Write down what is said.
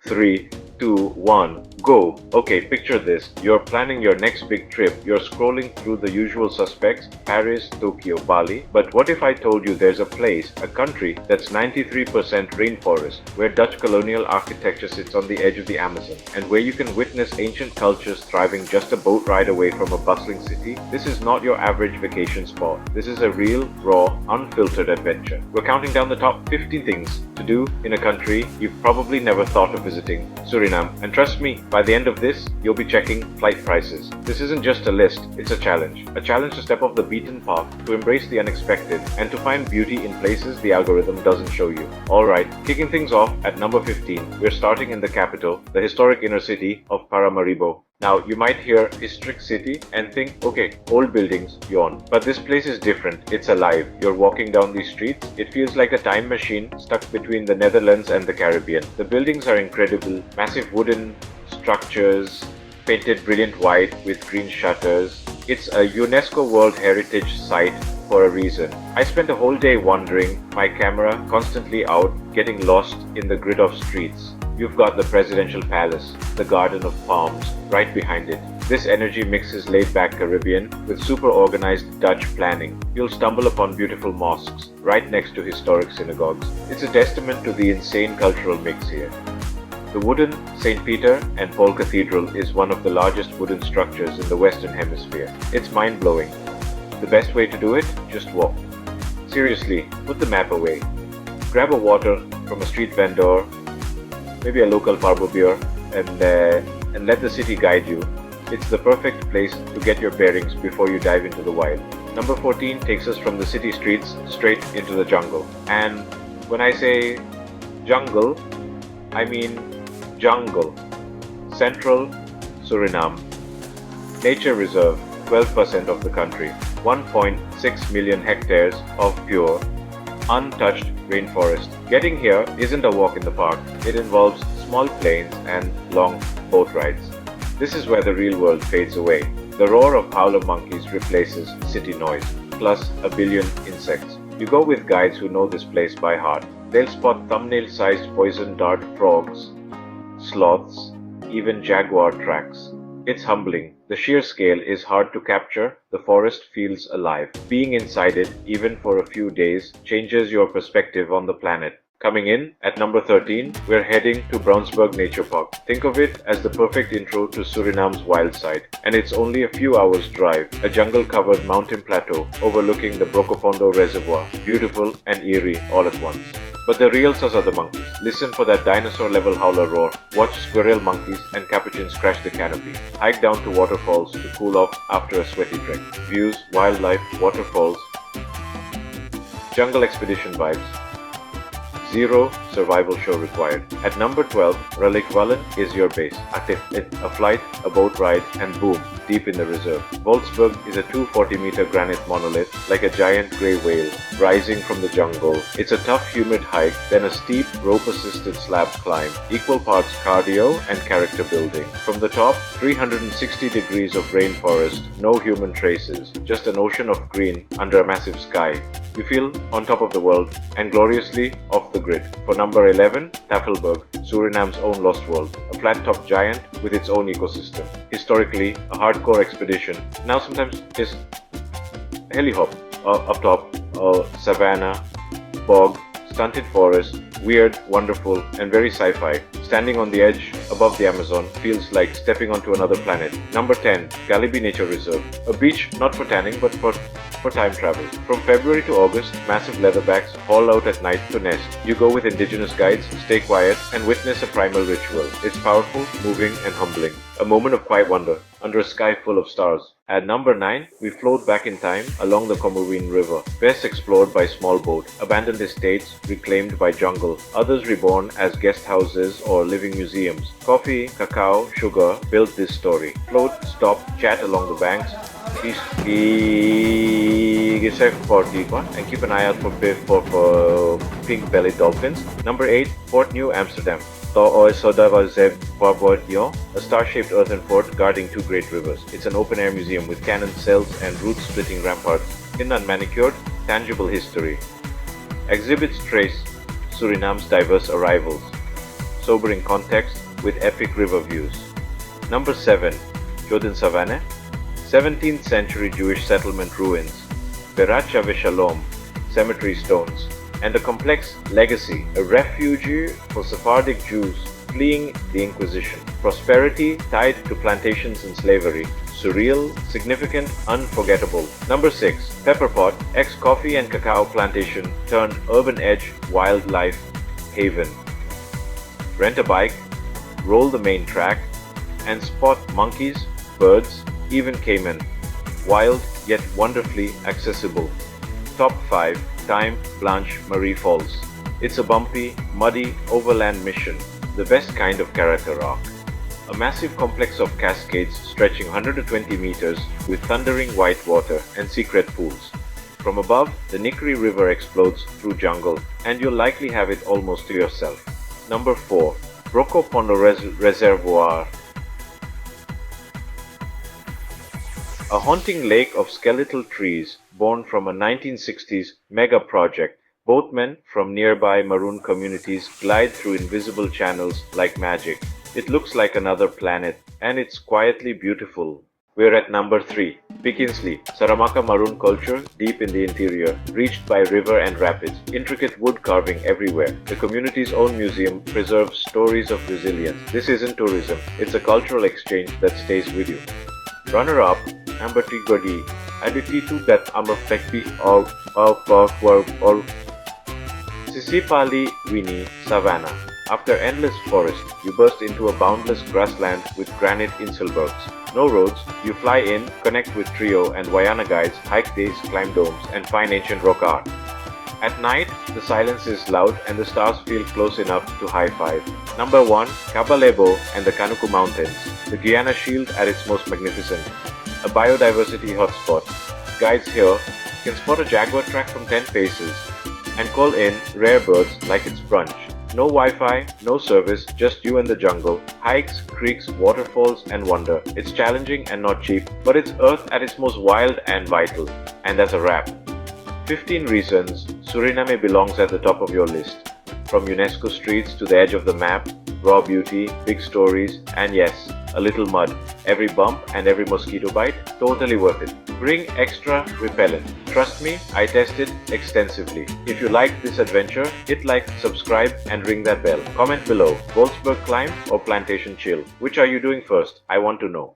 3, 2, 1, go. Okay, picture this. You're planning your next big trip. You're scrolling through the usual suspects, Paris, Tokyo, Bali. But what if I told you there's a place, a country that's 93% rainforest, where Dutch colonial architecture sits on the edge of the Amazon, and where you can witness ancient cultures thriving just a boat ride away from a bustling city? This is not your average vacation spot. This is a real, raw, unfiltered adventure. We're counting down the top 15 things to do in a country you've probably never thought of visiting, Suriname. And trust me, by the end of this, you'll be checking flight prices. This isn't just a list, it's a challenge. A challenge to step off the beaten path, to embrace the unexpected, and to find beauty in places the algorithm doesn't show you. Alright, kicking things off at number 15, we're starting in the capital, the historic inner city of Paramaribo. Now, you might hear historic city and think, okay, old buildings, yawn. But this place is different. It's alive. You're walking down these streets. It feels like a time machine stuck between the Netherlands and the Caribbean. The buildings are incredible. Massive wooden structures, painted brilliant white with green shutters. It's a UNESCO World Heritage Site for a reason. I spent a whole day wandering, my camera constantly out, getting lost in the grid of streets. You've got the presidential palace, the garden of palms, right behind it. This energy mixes laid-back Caribbean with super organized Dutch planning. You'll stumble upon beautiful mosques right next to historic synagogues. It's a testament to the insane cultural mix here. The wooden St. Peter and Paul Cathedral is one of the largest wooden structures in the Western Hemisphere. It's mind-blowing. The best way to do it? Just walk. Seriously, put the map away. Grab a water from a street vendor, maybe a local Parbo beer, and let the city guide you. It's the perfect place to get your bearings before you dive into the wild. Number 14 takes us from the city streets straight into the jungle. And when I say jungle, I mean jungle. Central Suriname. Nature reserve, 12% of the country. 1.6 million hectares of pure, untouched rainforest. Getting here isn't a walk in the park. It involves small planes and long boat rides. This is where the real world fades away. The roar of howler monkeys replaces city noise, plus a billion insects. You go with guides who know this place by heart. They'll spot thumbnail-sized poison dart frogs, sloths, even jaguar tracks. It's humbling. The sheer scale is hard to capture. The forest feels alive. Being inside it, even for a few days, changes your perspective on the planet. Coming in at number 13, we're heading to Brownsburg Nature Park. Think of it as the perfect intro to Suriname's wild side. And it's only a few hours drive, a jungle-covered mountain plateau overlooking the Brokopondo Reservoir. Beautiful and eerie all at once. But the real sus are the monkeys. Listen for that dinosaur-level howler roar. Watch squirrel monkeys and capuchins crash the canopy. Hike down to waterfalls to cool off after a sweaty trek. Views, wildlife, waterfalls, jungle expedition vibes. Zero survival show required. At number 12, Relikvallen is your base. Active it, a flight, a boat ride, and boom, deep in the reserve. Volksberg is a 240-meter granite monolith, like a giant grey whale, rising from the jungle. It's a tough, humid hike, then a steep, rope-assisted slab climb, equal parts cardio and character building. From the top, 360 degrees of rainforest, no human traces, just an ocean of green under a massive sky. You feel on top of the world and gloriously off the grid. For number 11, Tafelberg, Suriname's own lost world, a flat-top giant with its own ecosystem. Historically, a hardcore expedition. Now sometimes just heli-hop up top, savanna, bog, stunted forest, weird, wonderful, and very sci-fi. Standing on the edge above the Amazon feels like stepping onto another planet. Number 10, Galibi Nature Reserve, a beach not for tanning but for time travel. From February to August, massive leatherbacks haul out at night to nest. You go with indigenous guides, stay quiet, and witness a primal ritual. It's powerful, moving, and humbling. A moment of quiet wonder, under a sky full of stars. At number 9, we float back in time along the Comorine River. Best explored by small boat, abandoned estates reclaimed by jungle, others reborn as guest houses or living museums. Coffee, cacao, sugar built this story. Float, stop, chat along the banks, and keep an eye out for pink-bellied dolphins. Number 8, Port New Amsterdam. A star-shaped earthen fort guarding two great rivers. It's an open-air museum with cannon cells and root-splitting ramparts in unmanicured, tangible history. Exhibits trace Suriname's diverse arrivals. sobering context with epic river views. Number 7. Jodin Savannah, 17th century Jewish settlement ruins, Berat Shalom, cemetery stones, and a complex legacy, a refuge for Sephardic Jews fleeing the Inquisition. Prosperity tied to plantations and slavery. Surreal, significant, unforgettable. Number 6. Pepperpot, ex-coffee and cacao plantation turned urban edge wildlife haven. Rent a bike, roll the main track, and spot monkeys, birds, even caiman. Wild yet wonderfully accessible. Top 5. Time Blanche Marie Falls. It's a bumpy, muddy overland mission, the best kind of character arc. A massive complex of cascades stretching 120 meters with thundering white water and secret pools. From above, the Nikri River explodes through jungle, and you'll likely have it almost to yourself. Number 4. Broco Pondo Reservoir. A haunting lake of skeletal trees born from a 1960s mega project. Boatmen from nearby maroon communities glide through invisible channels like magic. It looks like another planet, and it's quietly beautiful. We're at number 3. Pikinsley, Saramaka maroon culture deep in the interior, reached by river and rapids. Intricate wood carving everywhere. The community's own museum preserves stories of resilience. This isn't tourism, it's a cultural exchange that stays with you. Runner-up, Ambati Godi, Adititu that Amafekpi or Sisipali Winnie Savannah. After endless forest, you burst into a boundless grassland with granite inselbergs. No roads, you fly in, connect with trio and Wayana guides, hike days, climb domes, and find ancient rock art. At night, the silence is loud and the stars feel close enough to high-five. Number 1. Kabalebo and the Kanuku Mountains, the Guyana Shield at its most magnificent. A biodiversity hotspot. Guides here can spot a jaguar track from 10 paces and call in rare birds like it's brunch. No Wi-Fi, no service, just you and the jungle. Hikes, creeks, waterfalls, and wonder. It's challenging and not cheap, but it's Earth at its most wild and vital. And that's a wrap. 15 reasons Suriname belongs at the top of your list. From UNESCO streets to the edge of the map, raw beauty, big stories, and yes, a little mud. Every bump and every mosquito bite, totally worth it. Bring extra repellent. Trust me, I tested extensively. If you liked this adventure, hit like, subscribe, and ring that bell. Comment below, Goldsberg climb or plantation chill? Which are you doing first? I want to know.